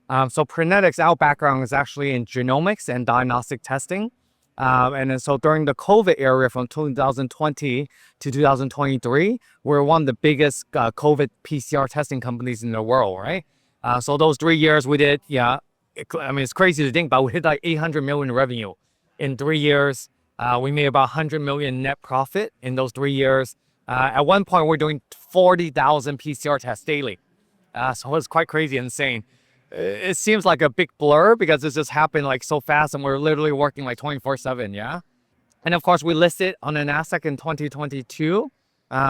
So Prenetics, our background is actually in genomics and diagnostic testing. And then so during the COVID era from 2020 to 2023, we're one of the biggest COVID PCR testing companies in the world, right? So those 3 years we did, it's crazy to think, but we hit like 800 million revenue in 3 years. We made about 100 million net profit in those 3 years. At one point, we're doing 40,000 PCR tests daily. So it's quite crazy, insane. It seems like a big blur because this just happened like so fast and we're literally working like 24/7, yeah? And of course, we listed on the NASDAQ in 2022.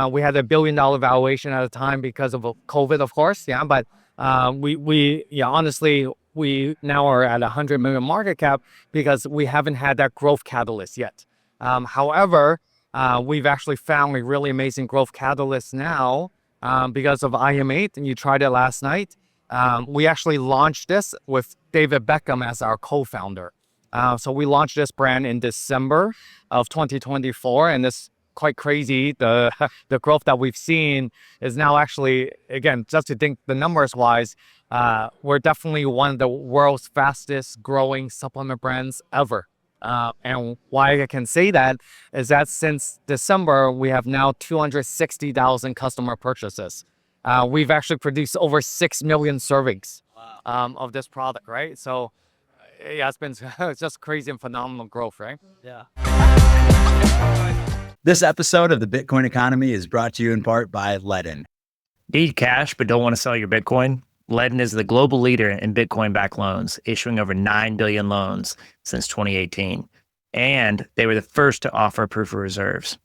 We had $1 billion valuation at the time because of COVID, of course, yeah? But honestly, we now are at 100 million market cap because we haven't had that growth catalyst yet. However, we've actually found a really amazing growth catalyst now because of IM8, and you tried it last night. We actually launched this with David Beckham as our co-founder. So we launched this brand in December of 2024, and this quite crazy. The growth that we've seen is now actually, again, just to think the numbers wise, we're definitely one of the world's fastest growing supplement brands ever. And why I can say that is that since December, we have now 260,000 customer purchases. We've actually produced over 6 million servings of this product, right? So yeah, it's been it's just crazy and phenomenal growth, right? Yeah. This episode of the Bitcoin Economy is brought to you in part by Ledn. Need cash but don't want to sell your Bitcoin? Ledn is the global leader in Bitcoin-backed loans, issuing over 9 billion loans since 2018. And they were the first to offer proof of reserves.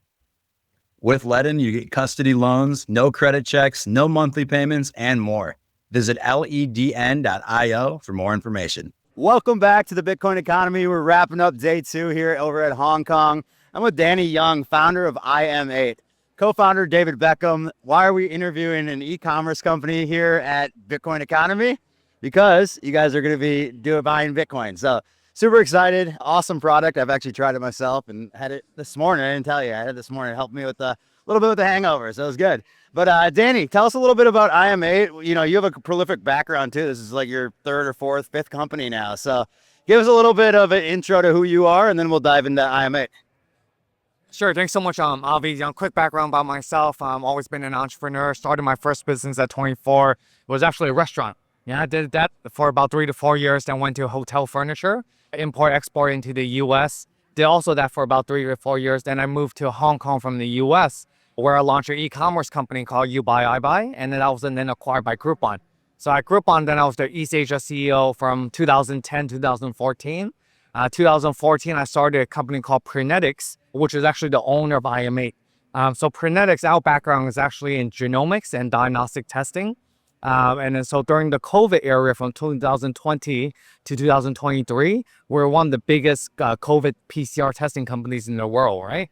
With Ledn, you get custody loans, no credit checks, no monthly payments, and more. Visit ledn.io for more information. Welcome back to the Bitcoin Economy. We're wrapping up day 2 here over at Hong Kong. I'm with Danny Yeung, founder of IM8. Co-founder David Beckham. Why are we interviewing an e-commerce company here at Bitcoin Economy? Because you guys are going to be buying Bitcoin. So super excited. Awesome product. I've actually tried it myself and had it this morning. I didn't tell you. I had it this morning. It helped me with a little bit with the hangover. So it was good. But Danny, tell us a little bit about IM8. You know, you have a prolific background too. This is like your 3rd or 4th, 5th company now. So give us a little bit of an intro to who you are, and then we'll dive into IM8. Sure. Thanks so much, Avi. Quick background about myself. I've always been an entrepreneur. Started my first business at 24. It was actually a restaurant. Yeah, I did that for about 3 to 4 years. Then went to hotel furniture, import, export into the U.S. Did also that for about 3 to 4 years. Then I moved to Hong Kong from the U.S., where I launched an e-commerce company called You Buy, I Buy. And then I was then acquired by Groupon. So at Groupon, then I was the East Asia CEO from 2010, 2014. 2014, I started a company called Prenetics, which is actually the owner of IM8. So Prenetics, our background is actually in genomics and diagnostic testing. And then so during the COVID era from 2020 to 2023, we're one of the biggest COVID PCR testing companies in the world, right?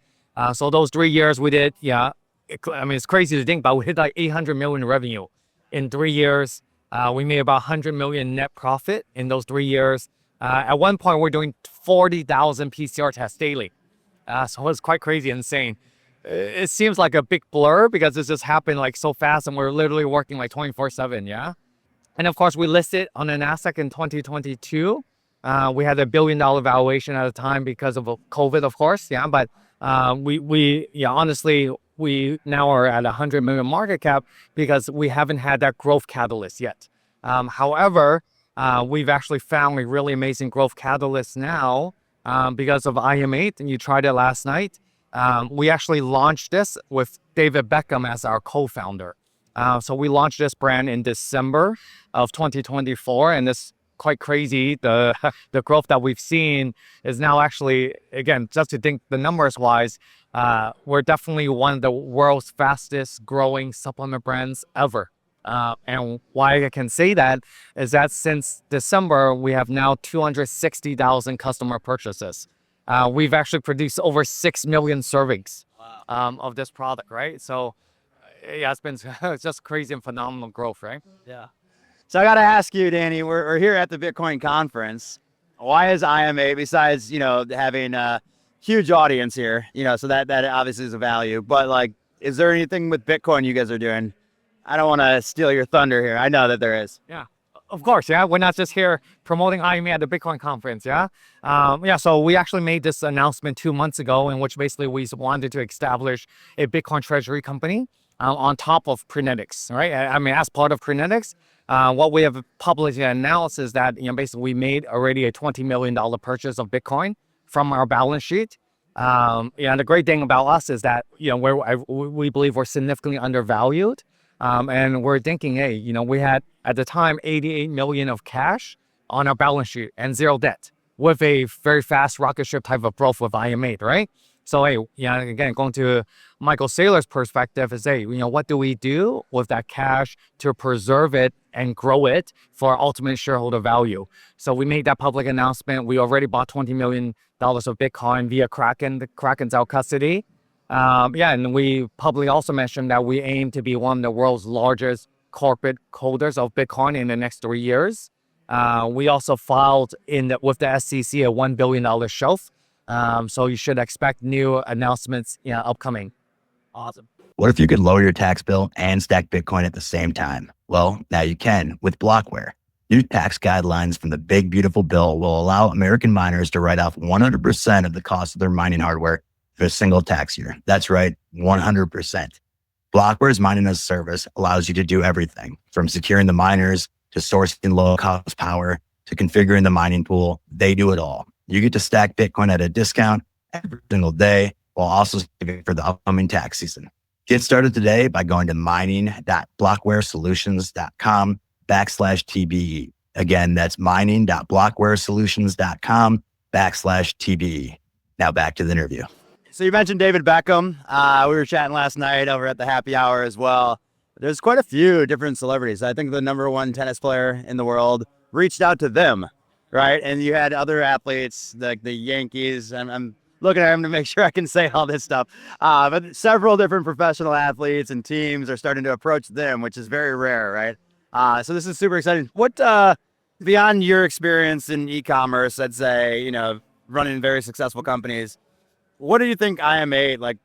So those 3 years we did, it's crazy to think, but we hit like 800 million revenue in 3 years. We made about 100 million net profit in those 3 years. At one point, we're doing 40,000 PCR tests daily. So it's quite crazy, insane. It seems like a big blur because this just happened like so fast and we're literally working like 24/7, yeah? And of course, we listed on the NASDAQ in 2022. We had $1 billion valuation at the time because of COVID, of course, yeah? But honestly, we now are at 100 million market cap because we haven't had that growth catalyst yet. However, we've actually found a really amazing growth catalyst now because of IM8, and you tried it last night. We actually launched this with David Beckham as our co-founder. So we launched this brand in December of 2024, and this quite crazy. The growth that we've seen is now actually, again, just to think the numbers wise, we're definitely one of the world's fastest growing supplement brands ever. And why I can say that is that since December, we have now 260,000 customer purchases. We've actually produced over 6 million servings of this product, right? So yeah, it's been it's just crazy and phenomenal growth, right? Yeah. So I got to ask you, Danny, we're here at the Bitcoin conference. Why is IM8, besides, having a huge audience here, so that obviously is a value, but like, is there anything with Bitcoin you guys are doing? I don't want to steal your thunder here. I know that there is. Yeah. Of course, yeah. We're not just here promoting IME at the Bitcoin conference, yeah. So we actually made this announcement 2 months ago, in which basically we wanted to establish a Bitcoin Treasury company on top of Prenetics, right? I mean, as part of Prenetics, what we have publicly announced is that basically we made already a $20 million purchase of Bitcoin from our balance sheet. The great thing about us is that we believe we're significantly undervalued. And we're thinking, hey, we had at the time 88 million of cash on our balance sheet and zero debt with a very fast rocket ship type of growth with IM8, right? So, hey, again, going to Michael Saylor's perspective is, hey, what do we do with that cash to preserve it and grow it for ultimate shareholder value? So we made that public announcement. We already bought $20 million of Bitcoin via Kraken. The Kraken's out custody. And we publicly also mentioned that we aim to be one of the world's largest corporate holders of Bitcoin in the next 3 years. We also filed with the SEC a $1 billion shelf. So you should expect new announcements upcoming. Awesome. What if you could lower your tax bill and stack Bitcoin at the same time? Well, now you can with Blockware. New tax guidelines from the Big Beautiful Bill will allow American miners to write off 100% of the cost of their mining hardware for a single tax year. That's right, 100%. Blockware's mining as a service allows you to do everything from securing the miners to sourcing low cost power to configuring the mining pool. They do it all. You get to stack Bitcoin at a discount every single day while also saving for the upcoming tax season. Get started today by going to mining.blockwaresolutions.com/TBE. Again, that's mining.blockwaresolutions.com/TBE. Now back to the interview. So you mentioned David Beckham. We were chatting last night over at the happy hour as well. There's quite a few different celebrities. I think the #1 tennis player in the world reached out to them, right? And you had other athletes like the Yankees. I'm looking at him to make sure I can say all this stuff. But several different professional athletes and teams are starting to approach them, which is very rare, right? So this is super exciting. What, beyond your experience in e-commerce, I'd say, running very successful companies, what do you think IM8, like,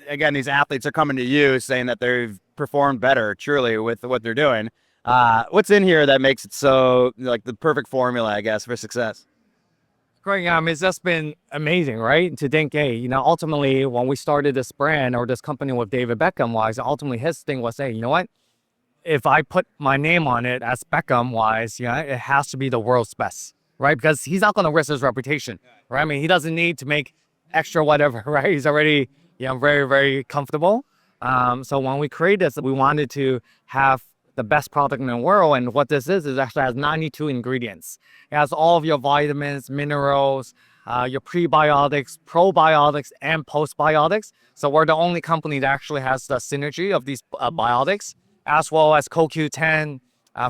again, these athletes are coming to you saying that they've performed better, truly, with what they're doing. What's in here that makes it so, like, the perfect formula, I guess, for success? Great. It's just been amazing, right? To think, hey, ultimately, when we started this brand or this company with David Beckham, ultimately his thing was, hey, you know what? If I put my name on it as Beckham, it has to be the world's best, right? Because he's not going to risk his reputation, right? I mean, he doesn't need to make extra whatever, right? He's already, very, very comfortable. So when we created this, we wanted to have the best product in the world. And what this is actually has 92 ingredients. It has all of your vitamins, minerals, your prebiotics, probiotics, and postbiotics. So we're the only company that actually has the synergy of these biotics, as well as CoQ10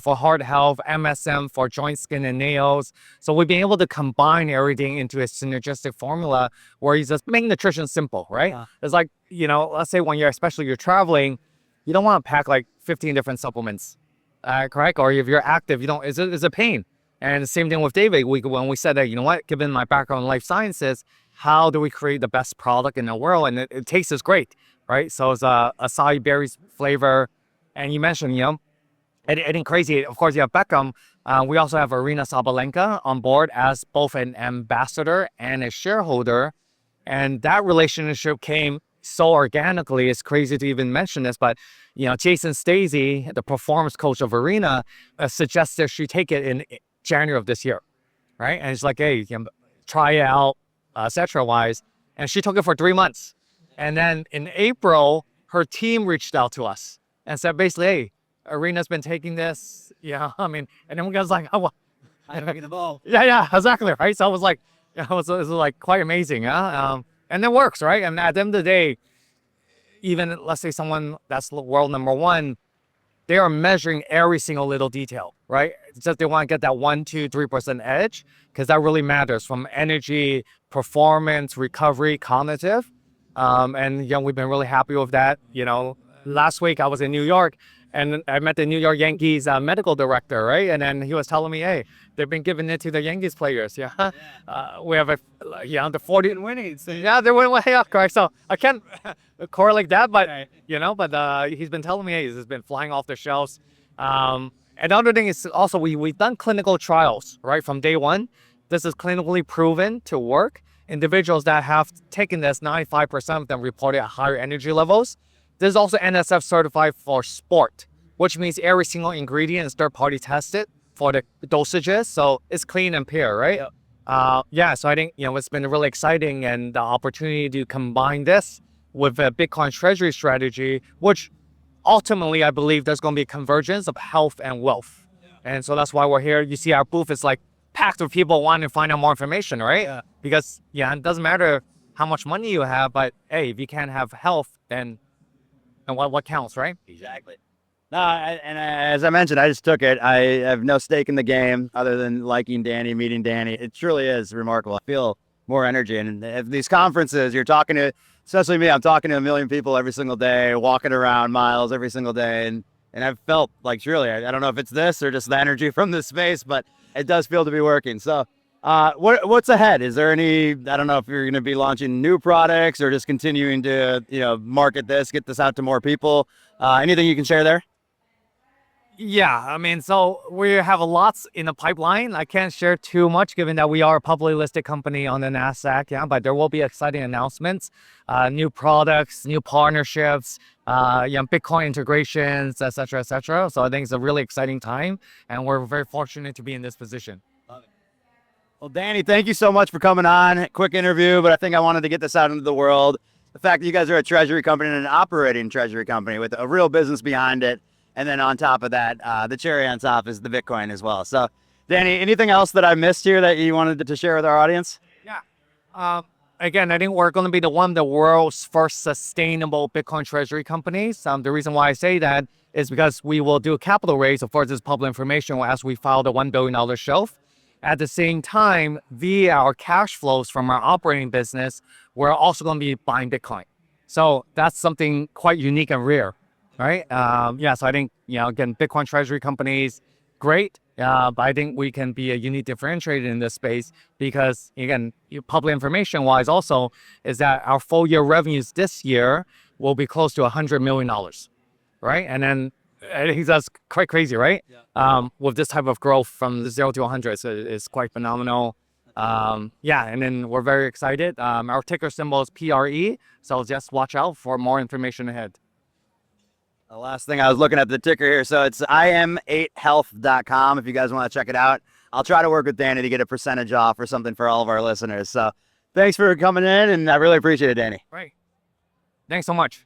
for heart health, MSM for joint, skin, and nails. So we've been able to combine everything into a synergistic formula where you just make nutrition simple, right? It's like, let's say when especially you're traveling, you don't want to pack like 15 different supplements, correct? Or if you're active, it's a pain. And the same thing with David. When we said that, given my background in life sciences, how do we create the best product in the world? And it tastes great, right? So it's a acai berries flavor. And you mentioned, anything crazy. Of course, you have Beckham. We also have Arina Sabalenka on board as both an ambassador and a shareholder. And that relationship came so organically. It's crazy to even mention this, but Jason Stacey, the performance coach of Arena, suggested she take it in January of this year, right? And it's like, hey, try it out, etc. wise. And she took it for 3 months. And then in April, her team reached out to us and said basically, hey, Arena's been taking this, and then we guys like, oh, well, I'm getting involved. Yeah, exactly, right? So it was like, it was like quite amazing, yeah. And it works, right? And at the end of the day, even let's say someone that's world #1, they are measuring every single little detail, right? It's just they want to get that 1, 2, 3% edge because that really matters from energy, performance, recovery, cognitive. And we've been really happy with that. Last week I was in New York and I met the New York Yankees medical director, right? And then he was telling me, hey, they've been giving it to the Yankees players. Yeah. We have the 40 winning. Yeah, they're winning way up, correct? So I can't correlate that, but, but he's been telling me, hey, it's been flying off the shelves. Another thing is also we've done clinical trials, right? From day one, this is clinically proven to work. Individuals that have taken this, 95% of them reported higher energy levels. This is also NSF certified for sport, which means every single ingredient is third-party tested for the dosages, so it's clean and pure, right? Yeah, so I think it's been really exciting, and the opportunity to combine this with a Bitcoin Treasury strategy, which ultimately I believe there's going to be a convergence of health and wealth, and so that's why we're here. You see our booth is like packed with people wanting to find out more information, right? Because it doesn't matter how much money you have, but hey, if you can't have health, then what counts, right? Exactly. No, and as I mentioned, I just took it. I have no stake in the game other than liking Danny, meeting Danny. It truly is remarkable. I feel more energy. And at these conferences, you're talking to, especially me, I'm talking to a million people every single day, walking around miles every single day. And I've felt like truly, I don't know if it's this or just the energy from this space, but it does feel to be working. So what's ahead? Is there any, I don't know if you're going to be launching new products or just continuing to, market this, get this out to more people. Anything you can share there? Yeah, I mean, so we have lots in the pipeline. I can't share too much given that we are a publicly listed company on the NASDAQ, but there will be exciting announcements, new products, new partnerships, Bitcoin integrations, et cetera, et cetera. So I think it's a really exciting time, and we're very fortunate to be in this position. Well, Danny, thank you so much for coming on. Quick interview, but I think I wanted to get this out into the world. The fact that you guys are a treasury company and an operating treasury company with a real business behind it. And then on top of that, the cherry on top is the Bitcoin as well. So, Danny, anything else that I missed here that you wanted to share with our audience? Yeah. Again, I think we're going to be one of the world's first sustainable Bitcoin treasury companies. The reason why I say that is because we will do a capital raise. Of course, this is public information as we file the $1 billion shelf. At the same time, via our cash flows from our operating business, we're also going to be buying Bitcoin. So that's something quite unique and rare. Right. So I think, again, Bitcoin treasury companies, great. But I think we can be a unique differentiator in this space because, again, public information wise also is that our full year revenues this year will be close to $100 million. Right. And then I think that's quite crazy, right? With this type of growth from 0 to 100, so it's quite phenomenal. And then we're very excited. Our ticker symbol is PRE. So just watch out for more information ahead. The last thing I was looking at the ticker here. So it's im8health.com if you guys want to check it out. I'll try to work with Danny to get a percentage off or something for all of our listeners. So thanks for coming in, and I really appreciate it, Danny. Right. Thanks so much.